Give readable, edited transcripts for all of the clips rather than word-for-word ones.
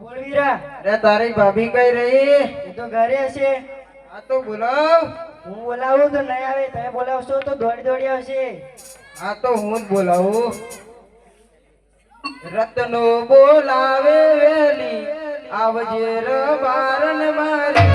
બોલ વીરા. અરે તારી ભાભી કઈ રહી? એ તો ઘરે હશે. આ તો બોલાવ. હું બોલાવું તો નહીં આવે, તમે બોલાવશો તો દોડી દોડી આવશે. આ તો હું જ બોલાવું. રતનો બોલાવે વેલી આવજે રબારન મારી.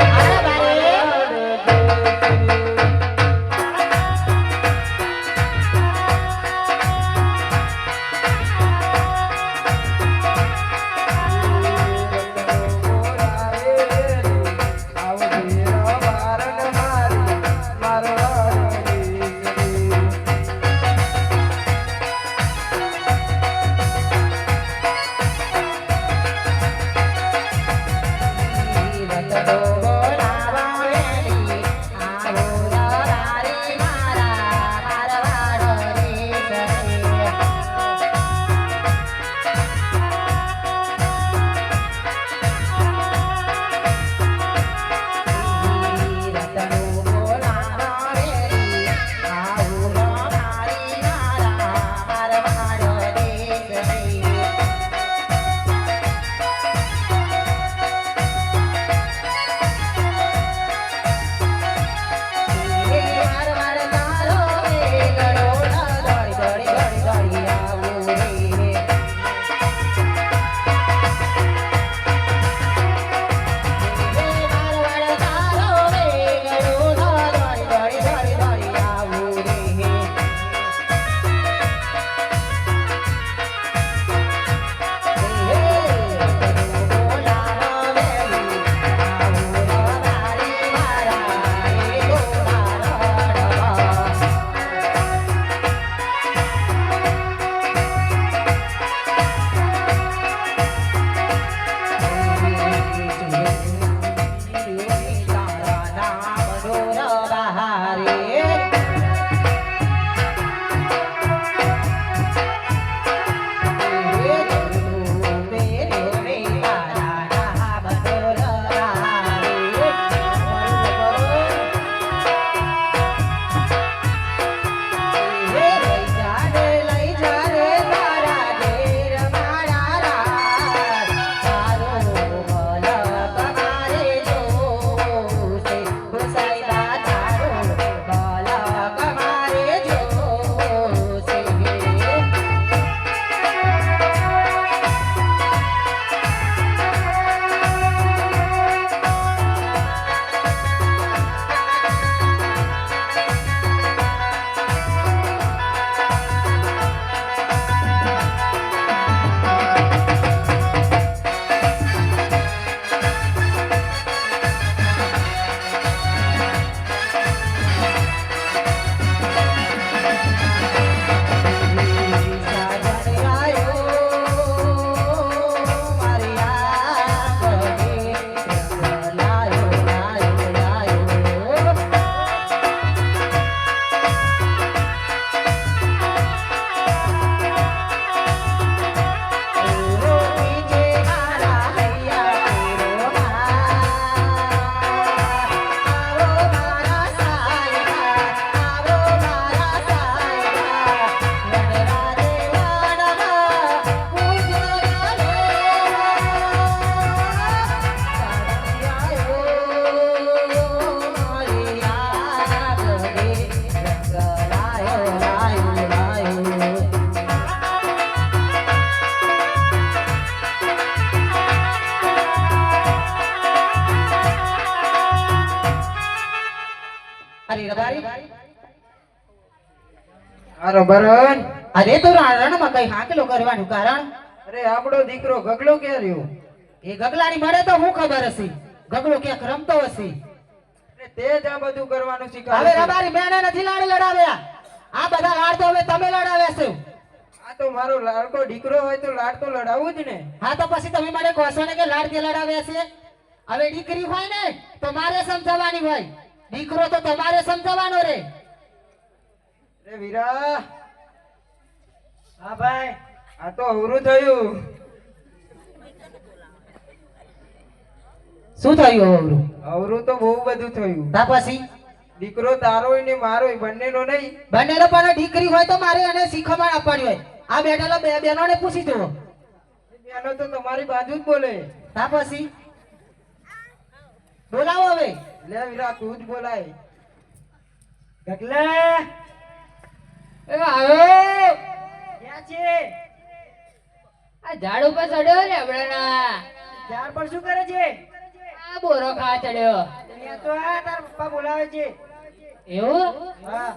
રબારન. અરે તો રણમાં કઈ હાકલો કરવાનું કારણ? અરે આપણો દીકરો ગગલો ક્યાં રહ્યો? એ ગગલાની મળે તો હું ખબર હશે. ગગલો ક્યાંક રમતો હશે. અરે તે જ આ બધું કરવાનું હવે શીખવાડે. રબારી મેને નથી લાડ લડાવ્યા. આ બધા લાડ તો હવે તમે લડાવ્યા છો. આ તો મારો લાડકો દીકરો હોય તો લાડ તો લડાવવું જ ને. હા તો પછી તમે મને કહો છો ને કે લાડ કે લડાવ્યા છે. હવે દીકરી હોય ને તો મારે સમજાવવાની હોય. દીકરો તો તમારે સમજાવવાનો રે. અરે વીરા. હા ભાઈ. આ તો અવરું થયું. શું થયું અવરું? અવરું તો બહુ બધું થયું. તા પછી દીકરો તારોય ને મારોય બંનેનો નહીં. બંનેનો પણ દીકરી હોય તો મારે એને શીખવાડ આપવાની હોય. આ બેઠેલા બે બહેનોને પૂછી જુઓ. એનો તો તમારી બાજુ જ બોલે. તા પછી બોલાવો હવે. લે વીરા તું જ બોલાય. ગગલા એ આવ્યો ક્યાં છે? આ ઝાડ ઉપર ચડ્યો ને હમણાં ઝાડ પર શું કરે છે? આ બોરો ખાવા ચડ્યો અહીંયા તો આ તારા પપ્પા બોલાવે છે. એવું હા